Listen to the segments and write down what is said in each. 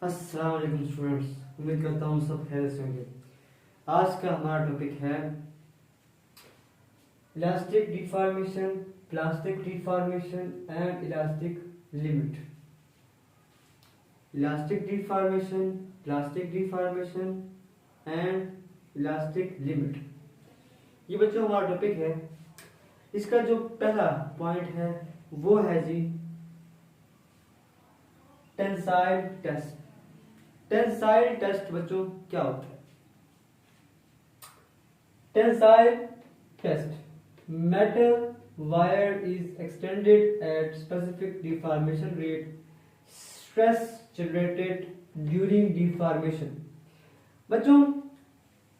अस्सलाम वालेकुम स्टूडेंट्स, उम्मीद करता हूँ सब खैर से होंगे। आज का हमारा टॉपिक है elastic deformation, plastic deformation and elastic limit. Elastic deformation, plastic deformation and elastic limit, ये बच्चों हमारा टॉपिक है। इसका जो पहला पॉइंट है वो है जी टेंसाइल टेस्ट। टेंसाइल टेस्ट बच्चों क्या होता है? Tensile test, metal wire is extended at specific deformation rate, stress generated during deformation। बच्चों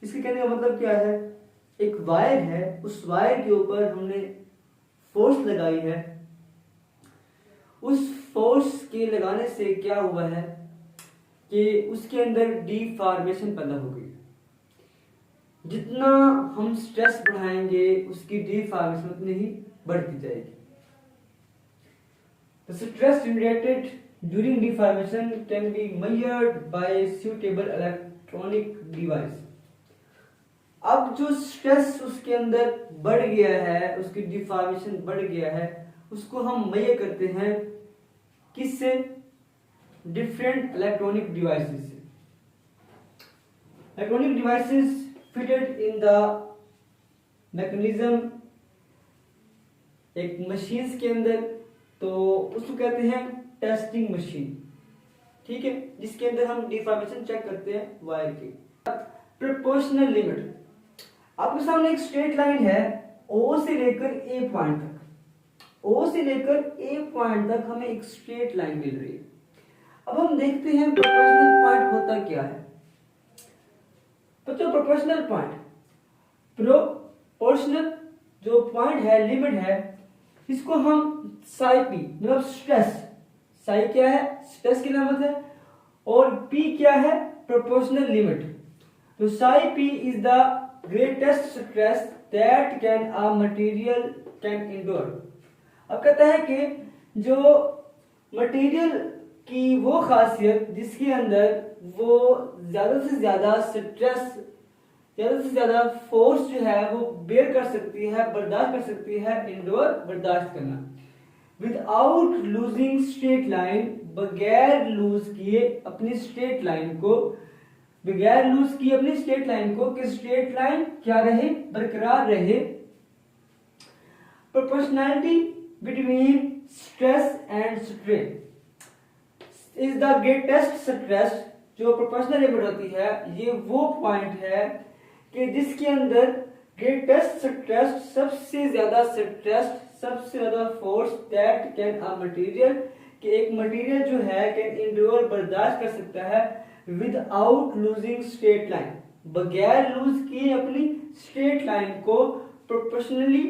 इसके कहने का मतलब क्या है? एक वायर है, उस वायर के ऊपर हमने फोर्स लगाई है। उस फोर्स के लगाने से क्या हुआ है कि उसके अंदर डिफॉर्मेशन पैदा हो गई। जितना हम स्ट्रेस बढ़ाएंगे उसकी डिफॉर्मेशन उतनी ही बढ़ती जाएगी। The stress generated during deformation can be measured by suitable electronic device। अब जो स्ट्रेस उसके अंदर बढ़ गया है, उसकी डिफॉर्मेशन बढ़ गया है, उसको हम मेजर करते हैं किससे? डिफरेंट इलेक्ट्रॉनिक डिवाइसेस से। Electronic devices fitted in the mechanism, एक मशीन के अंदर, तो उसको कहते हैं टेस्टिंग मशीन। ठीक है, जिसके अंदर हम डिफॉर्मेशन चेक करते हैं वायर की। प्रोपोर्शनल लिमिट, आपके सामने एक स्ट्रेट लाइन है O से लेकर A पॉइंट तक। O से लेकर A पॉइंट तक हमें एक स्ट्रेट लाइन मिल रही है। अब हम देखते हैं प्रोपोर्शनल पॉइंट होता क्या है। बच्चों प्रोपोर्शनल पॉइंट, प्रोपोर्शनल जो पॉइंट है, लिमिट है, इसको हम साई पी मतलब स्ट्रेस, साई क्या है? स्ट्रेस की नामत है, और पी क्या है? Proportional limit. तो psi P is the greatest stress that can a material can endure. अब कहता है कि जो मटेरियल की वो खासियत जिसके अंदर वो ज्यादा से ज्यादा स्ट्रेस, ज्यादा से ज्यादा फोर्स जो है वो बेयर कर सकती है, बर्दाश्त कर सकती है, इंडोर बर्दाश्त करना। विदाउट लूजिंग स्ट्रेट लाइन, बगैर लूज किए अपनी स्ट्रेट लाइन को, बगैर लूज किए अपनी स्ट्रेट लाइन को, कि स्ट्रेट लाइन क्या रहे? बरकरार रहे। Proportionality between stress and strain is the greatest stress. जो प्रोपोर्शनल लिमिट होती है, ये वो पॉइंट है कि जिसके अंदर ग्रेटेस्ट स्ट्रेस, सबसे ज्यादा स्ट्रेस, सबसे ज्यादा force that can a material, कि एक मटेरियल जो है कैन इंडोर बर्दाश्त कर सकता है, विदाउट लूजिंग स्ट्रेट लाइन, बगैर लूज किए अपनी स्ट्रेट लाइन को। Proportionally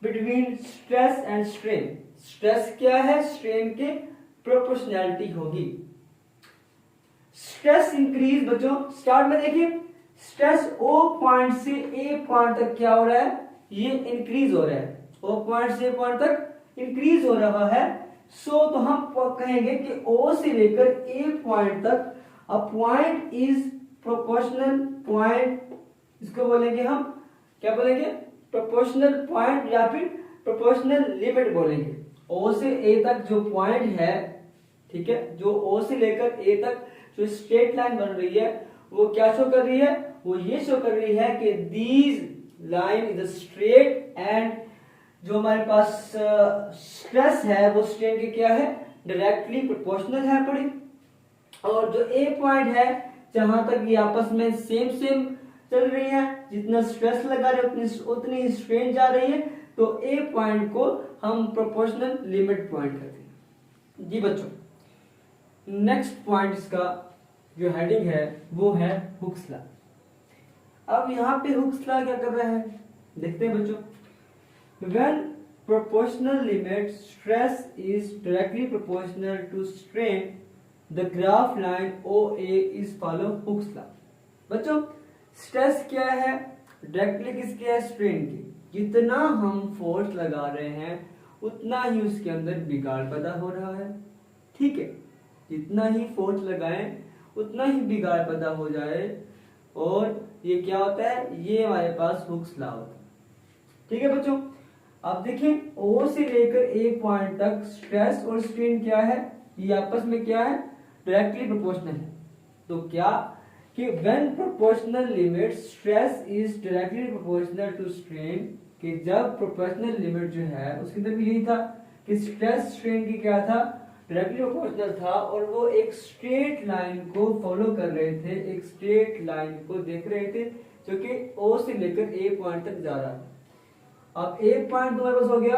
between stress and strain, stress क्या है? स्ट्रेन के प्रोपोर्शनैलिटी होगी। स्ट्रेस इंक्रीज, बच्चों स्टार्ट में देखिए स्ट्रेस O पॉइंट से A पॉइंट तक क्या हो रहा है? ये इंक्रीज हो रहा है। O पॉइंट से A पॉइंट तक इंक्रीज हो रहा है। तो हम कहेंगे कि O से लेकर A पॉइंट तक a point is proportional point. इसको बोलेंगे हम, क्या बोलेंगे? प्रोपोर्शनल पॉइंट या फिर प्रोपोर्शनल लिमिट बोलेंगे। O से A तक जो पॉइंट है, ठीक है, जो O से लेकर A तक जो स्ट्रेट लाइन बन रही है, वो क्या शो कर रही है? वो ये शो कर रही है कि these line is straight, and जो हमारे पास स्ट्रेस है वो स्ट्रेन के क्या है? डायरेक्टली प्रोपोर्शनल है पड़ी। और जो ए पॉइंट है, जहां तक ये आपस में सेम सेम चल रही है, जितना स्ट्रेस लगा रहे उतनी स्ट्रेन जा रही है, तो ए पॉइंट को हम प्रोपोर्शनल लिमिट पॉइंट कहते हैं। जी बच्चों, नेक्स्ट पॉइंट इसका जो हेडिंग है वो है हुक्स लॉ। अब यहाँ पे हुक्स लॉ क्या कर रहा है, देखते हैं बच्चों। When proportional limit stress is directly proportional to strain, the graph line OA is follow Hooke's law। बच्चों स्ट्रेस क्या है? डायरेक्टली किसके है? स्ट्रेन की। जितना हम फोर्स लगा रहे हैं उतना ही उसके अंदर बिगाड़ पैदा हो रहा है। ठीक है, जितना ही फोर्स लगाएं उतना ही बिगाड़ पैदा हो जाए, और ये क्या होता है, ये हमारे पास हुक्स लॉ होता है। ठीक है बच्चों, अब देखिए O से लेकर A पॉइंट तक स्ट्रेस और स्ट्रेन क्या है, ये आपस में क्या है, डायरेक्टली प्रोपोर्शनल है। तो क्या कि when proportional limit stress is directly proportional to strain, कि जब प्रोपोर्शनल लिमिट जो है उसके अंदर भी यही था कि स्ट्रेस स्ट्रेन की क्या था, डायरेक्टली प्रोपोर्शनल था, और वो एक स्ट्रेट लाइन को फॉलो कर रहे थे, एक स्ट्रेट लाइन को देख रहे थे जो कि O से लेकर A पॉइंट तक जा रहा था। अब एक पॉइंट तुम्हारे पास हो गया,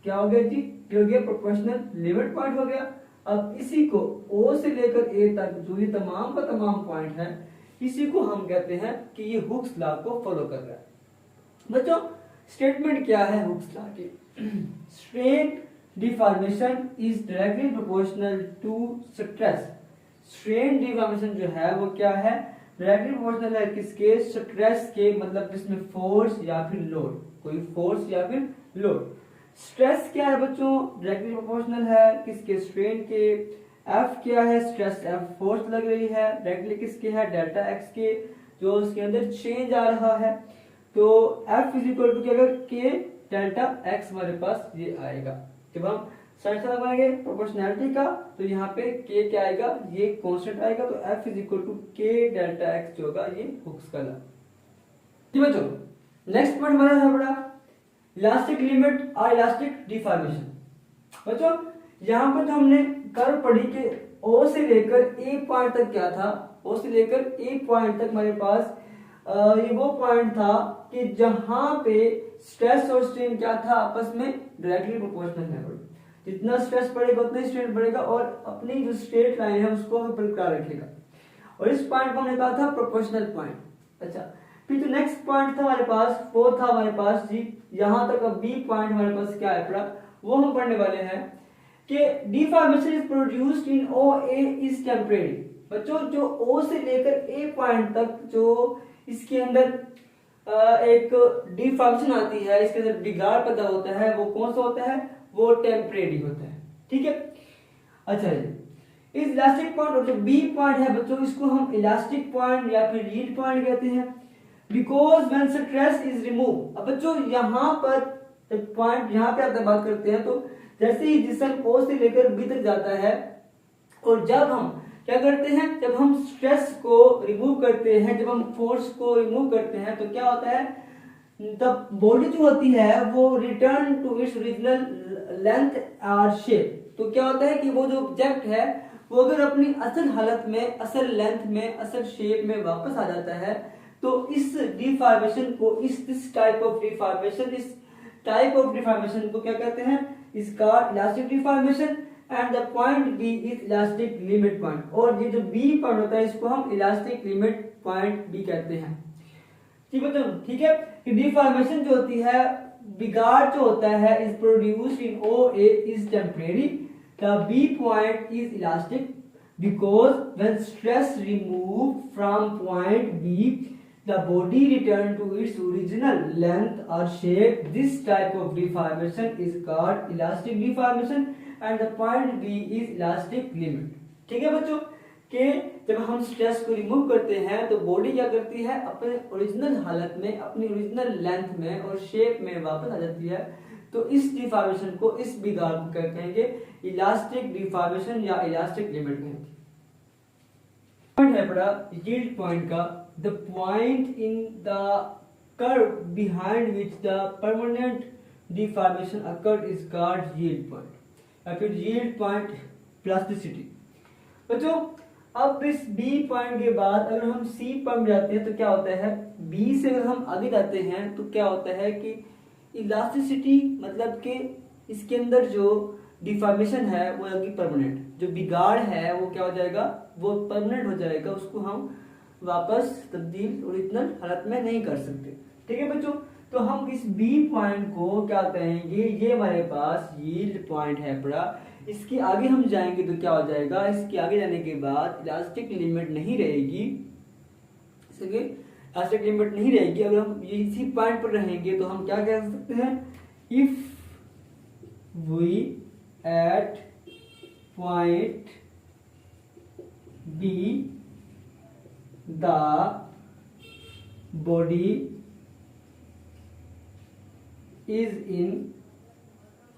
क्या हो गया जी, ये हो गया प्रोपोर्शनल लिमिट पॉइंट हो गया। अब इसी को O से लेकर A तक जो ये तमाम का तमाम पॉइंट है, इसी को हम कहते हैं कि ये हुक्स लॉ को फॉलो कर रहा है। बच्चों स्टेटमेंट क्या है हुक्स लॉ की, strain deformation is directly proportional to stress. Strain deformation जो है वो क्या है, डायरेक्टली प्रोपोर्शनल है किसके, स्ट्रेस के, मतलब इसमें फोर्स या फिर लोड, कोई फोर्स या फिर लोड। स्ट्रेस क्या है बच्चों, डायरेक्टली प्रोपोर्शनल है किसके, स्ट्रेन के। एफ क्या है, स्ट्रेस एफ फोर्स लग रही है, डायरेक्टली किसके है, डेल्टा एक्स के, जो उसके अंदर चेंज आ रहा है। तो एफ इज इक्वल टू क्या, अगर के डेल्टा एक्स हमारे पास ये आएगा। जब हम साइन लगाएंगे प्रोपोर्शनैलिटी का, तो यहाँ पे के क्या आएगा, ये कांस्टेंट आएगा, तो एफ इज इक्वल टू के डेल्टा एक्स जो होगा, ये हुक्स का लॉ। ठीक है बच्चों, नेक्स्ट पॉइंट हमारा है बड़ा इलास्टिक लिमिट और इलास्टिक डिफॉर्मेशन। बच्चों यहाँ पर जो हमने कर्व पढ़ी कि O से लेकर A पॉइंट तक क्या था, O से लेकर A पॉइंट तक हमारे पास ये वो पॉइंट था कि जहां पे स्ट्रेस और स्ट्रेन क्या था, आपस में डायरेक्टली प्रोपोर्शनल है। जितना स्ट्रेस बढ़ेगा उतना ही स्ट्रेन बढ़ेगा, और अपनी जो स्ट्रेट लाइन है उसको बरकरार रखेगा, और इस पॉइंट को हमने कहा था प्रोपोर्शनल पॉइंट। अच्छा, फिर जो नेक्स्ट पॉइंट था हमारे पास, वो था हमारे पास जी यहां तक। अब B पॉइंट हमारे पास क्या है पड़ा, वो हम पढ़ने वाले हैं कि deformation is produced in OA is temporary. बच्चों जो O से लेकर A पॉइंट तक जो इसके अंदर एक डिफॉर्मेशन आती है, इसके अंदर बिगाड़ पैदा होता है, वो कौन सा होता है, वो टेम्परेरी होता है। ठीक है, अच्छा जी, इस इलास्टिक पॉइंट और जो B पॉइंट है बच्चों, इसको हम इलास्टिक पॉइंट या फिर यील्ड पॉइंट कहते हैं, because when stress is remove. अब बच्चों यहाँ पर पॉइंट यहाँ पे आप बात करते हैं, तो जैसे ही जिसम O से लेकर B तक जाता है, और जब हम क्या करते हैं, जब हम स्ट्रेस को रिमूव करते हैं, जब हम फोर्स को रिमूव करते हैं, तो क्या होता है, तब बॉडी जो होती है वो return to its original length और शेप। तो क्या होता है कि वो जो ऑब्जेक्ट है वो अगर अपनी असल हालत में, असल लेंथ में, असल शेप में वापस आ जाता है, तो इस डिफॉर्मेशन को, इस टाइप ऑफ डिफॉर्मेशन को क्या कहते हैं, इसका elastic deformation. And the point B is elastic limit point, और ये जो B पॉइंट होता है इसको हम इलास्टिक लिमिट पॉइंट B कहते हैं। ठीक है, कि डिफॉर्मेशन जो होती है, बिगाड़ जो होता है, is produced in OA is temporary, the B point is elastic because when stress remove from point B the body return to its original length or shape. This type of deformation is called elastic deformation and the point B is elastic limit. ठीक है बच्चों, कि जब हम stress को remove करते हैं तो बॉडी क्या करती है, अपने ओरिजिनल हालत में, अपनी ओरिजिनल लेंथ में और शेप में वापस आ जाती है। तो इस डिफॉर्मेशन को, इस बिगाड़ को क्या कहेंगे, इलास्टिक डिफॉर्मेशन या इलास्टिक लिमिट कहेंगे। पॉइंट है बड़ा यील्ड पॉइंट का, the point in the curve behind which the permanent deformation occurred is called yield point या फिर yield point plasticity। बच्चों अब इस B पॉइंट के बाद अगर हम C पॉइंट जाते हैं तो क्या होता है, B से अगर हम आगे जाते हैं तो क्या होता है कि इलास्टिसिटी, मतलब कि इसके अंदर जो डिफॉर्मेशन है वो परमानेंट, जो बिगाड़ है वो क्या हो जाएगा, वो परमानेंट हो जाएगा, उसको हम वापस तब्दील ओरिजिनल हालत में नहीं कर सकते। ठीक है बच्चों, तो हम इस B पॉइंट को क्या कहेंगे, ये हमारे पास यील्ड पॉइंट है पड़ा। इसके आगे हम जाएंगे तो क्या हो जाएगा, इसके आगे जाने के बाद इलास्टिक लिमिट नहीं रहेगी, इलास्टिक लिमिट नहीं रहेगी। अगर हम इसी पॉइंट पर रहेंगे तो हम क्या कह सकते हैं, if we at point B the body is in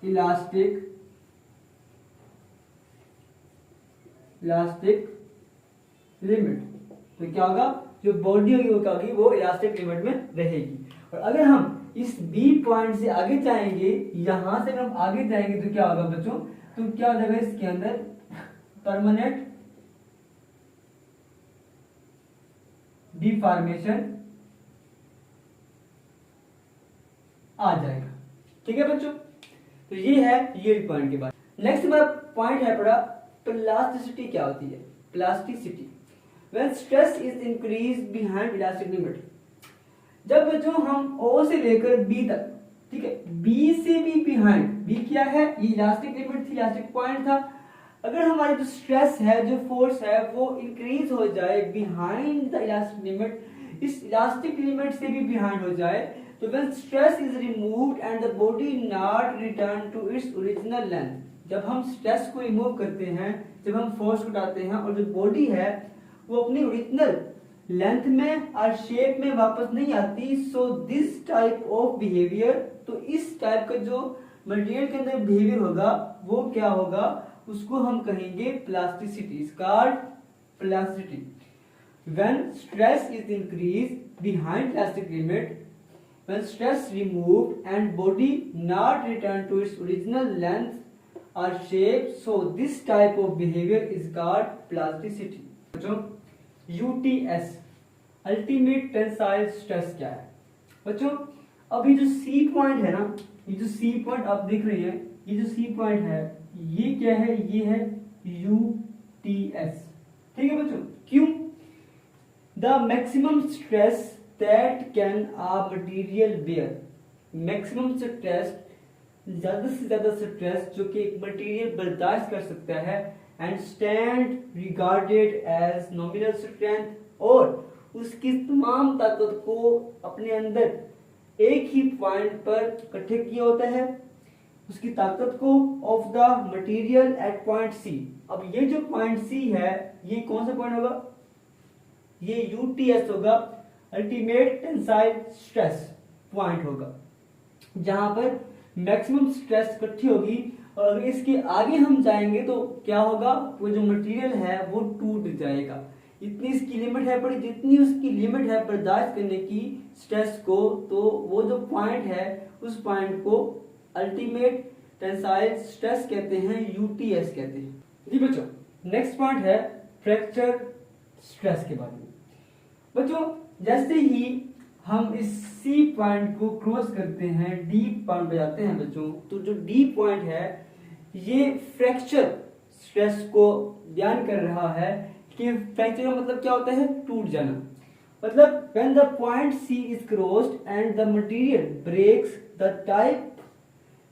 elastic limit. तो क्या होगा, जो बॉडी होगी वो क्या होगी, वो इलास्टिक लिमिट में रहेगी। और अगर हम इस बी पॉइंट से आगे जाएंगे, यहां से हम आगे जाएंगे तो क्या होगा बच्चों, तो क्या हो जाएगा, इसके अंदर परमानेंट डिफॉर्मेशन आ जाएगा। ठीक है बच्चों, तो ये है यील्ड पॉइंट के बाद। नेक्स्ट हमारा पॉइंट है पड़ा प्लास्टिसिटी। क्या होती है plasticity? When stress is increase behind elastic limit. जब बच्चों हम O से लेकर B तक, ठीक है, B से भी बिहाइंड, B क्या है, ये इलास्टिक लिमिट थी, इलास्टिक पॉइंट था। अगर हमारी जो स्ट्रेस है, जो फोर्स है, वो इंक्रीज हो जाए बिहाइंड द इलास्टिक लिमिट, इस इलास्टिक लिमिट से भी बिहाइंड हो जाए, तो when stress is removed and the body not return to its original length. जब हम स्ट्रेस को रिमूव करते हैं, जब हम फोर्स को हटाते हैं और जो बॉडी है वो अपनी ओरिजिनल लेंथ में और शेप में वापस नहीं आती, so this type of behaviour, तो इस टाइप का जो मटेरियल के अंदर बिहेवियर होगा वो क्या होगा, उसको हम कहेंगे plasticity. Called plasticity. When stress is increase behind elastic limit, when stress removed and body not return to its original length or shape, so this type of behavior is called plasticity। बच्चों UTS ultimate tensile stress क्या है बच्चों? अब ये जो C point है ना, ये जो C पॉइंट आप देख रही है, ये जो C पॉइंट है, ये क्या है, ये है UTS। ठीक है बच्चों, क्यों? The maximum stress that can a material bear। Maximum stress, ज्यादा से ज्यादा स्ट्रेस जो कि एक मटेरियल बर्दाश्त कर सकता है, and stand regarded as nominal strength, और उसकी तमाम ताकत को अपने अंदर एक ही पॉइंट पर इकट्ठे किया होता है, उसकी ताकत को, of the material at point C. अब ये जो पॉइंट सी है, ये कौन सा पॉइंट होगा, ये UTS होगा, अल्टीमेट टेंसाइल स्ट्रेस पॉइंट होगा, जहां पर मैक्सिमम स्ट्रेस इकट्ठी होगी। और इसके आगे हम जाएंगे तो क्या होगा, वो जो मटेरियल है वो टूट जाएगा। इतनी इसकी लिमिट है पड़ी, जितनी उसकी लिमिट है बर्दाश्त करने की स्ट्रेस को, तो वो जो पॉइंट है उस पॉइंट को अल्टीमेट टेंसाइल स्ट्रेस कहते हैं, UTS कहते हैं। जी बच्चों, नेक्स्ट पॉइंट है फ्रैक्चर स्ट्रेस के बारे में। बच्चों जैसे ही हम इस C पॉइंट को क्रॉस करते हैं, D पॉइंट पे जाते हैं बच्चों, तो जो D पॉइंट है ये फ्रैक्चर स्ट्रेस को बयान कर रहा है कि फ्रैक्चर का मतलब क्या होता है, टूट जाना। मतलब when the point C is crossed and the material breaks, the type,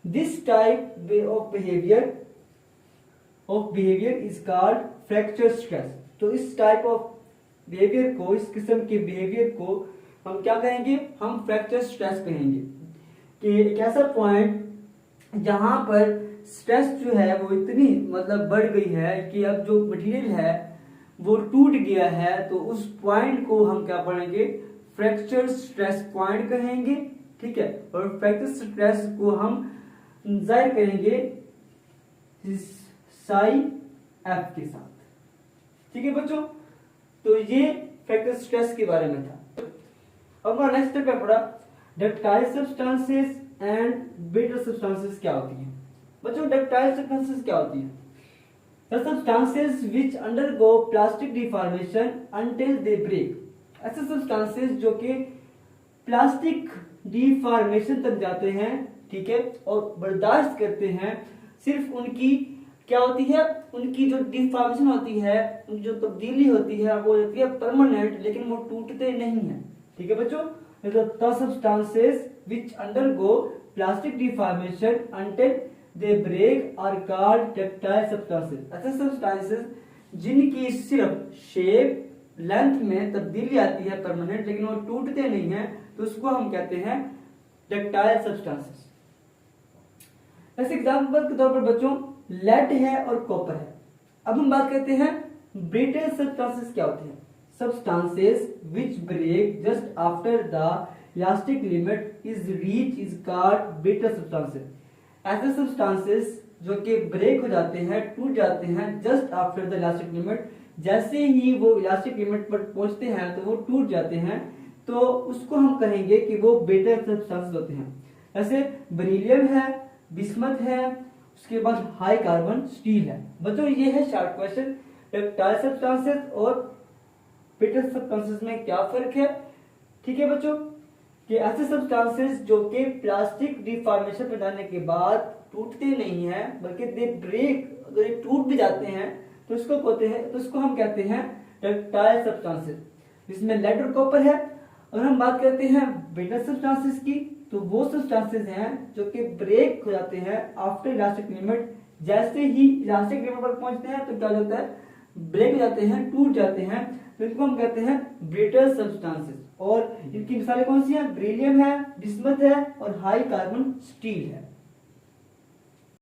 this type of behavior is called fracture stress। तो इस टाइप ऑफ बिहेवियर को, इस किस्म के बिहेवियर को हम क्या कहेंगे, हम फ्रैक्चर स्ट्रेस कहेंगे। कि एक ऐसा पॉइंट जहां पर स्ट्रेस जो है वो इतनी मतलब बढ़ गई है कि अब जो मटेरियल है वो टूट गया है, तो उस पॉइंट को हम क्या पढ़ेंगे, फ्रैक्चर स्ट्रेस पॉइंट कहेंगे। ठीक है, और फ्रैक्चर स्ट्रेस को हम जाहिर करेंगे साई F के साथ। ठीक है बच्चों, तो ये फ्रैक्चर स्ट्रेस के बारे में था। अब हमारा नेक्स्ट स्टेप है पड़ा ductile substances and brittle substances क्या होती है। बच्चों डक्टाइल सब्सटेंसेस क्या होती है? The substances which undergo plastic deformation until they break। ऐसे सब्सटेंसेस जो कि प्लास्टिक डिफॉर्मेशन तक जाते हैं, ठीक है, और बर्दाश्त करते हैं, सिर्फ उनकी क्या होती है, उनकी जो डिफॉर्मेशन होती है, उनकी जो तब्दीली होती है वो होती है परमानेंट, लेकिन वो टूटते नहीं है। ठीक है बच्चों, the substances which undergo plastic deformation until they break are called ductile substances। ऐसे सब्सटेंसेस जिनकी सिर्फ शेप लेंथ में तब्दीली आती है परमानेंट, लेकिन वो टूटते नहीं है, तो उसको हम कहते हैं डक्टाइल सब्सटेंसेस। ऐसे एग्जांपल के तौर पर बच्चों लेड है और कॉपर है। अब हम बात करते हैं ब्रिटल सब्सटेंसेस क्या होते हैं? Substances which break just after the elastic limit is reach is called brittle substances. ऐसे सब्सटेंसेस जो कि ब्रेक हो जाते हैं, टूट जाते हैं just after the elastic limit, जैसे ही वो इलास्टिक लिमिट पर पहुंचते हैं तो वो टूट जाते हैं, तो उसको हम कहेंगे कि वो ब्रिटल सब्सटेंसेस होते हैं। जैसे बेरिलियम है, बिस्मथ है, उसके बाद हाई कार्बन स्टील है। बच्चों ये है शॉर्ट क्वेश्चन, डक्टाइल सब्सटेंसेस और ब्रिटल सब्सटेंसेस में क्या फर्क है। ठीक है बच्चों, कि ऐसे सब्सटेंसेस जो कि प्लास्टिक डिफॉर्मेशन में जाने के बाद टूटते नहीं है बल्कि दे ब्रेक, अगर ये टूट भी जाते हैं तो उसको कहते हैं, तो उसको हम कहते हैं डक्टाइल सब्सटेंसेस, जिसमें लेड और कॉपर है। अगर हम बात करते हैं ब्रिटल सब्सटेंसेस की, तो वो सब्सटेंसेस हैं जो कि ब्रेक हो जाते हैं आफ्टर इलास्टिक लिमिट, जैसे ही इलास्टिक लिमिट पर पहुंचते हैं तो क्या हो जाता है, ब्रेक हो जाते हैं, टूट जाते हैं, तो इनको हम कहते हैं ब्रिटल सब्सटेंसेस। और इनकी मिसालें कौन सी हैं? बेरिलियम है, बिस्मथ है और हाई कार्बन स्टील है।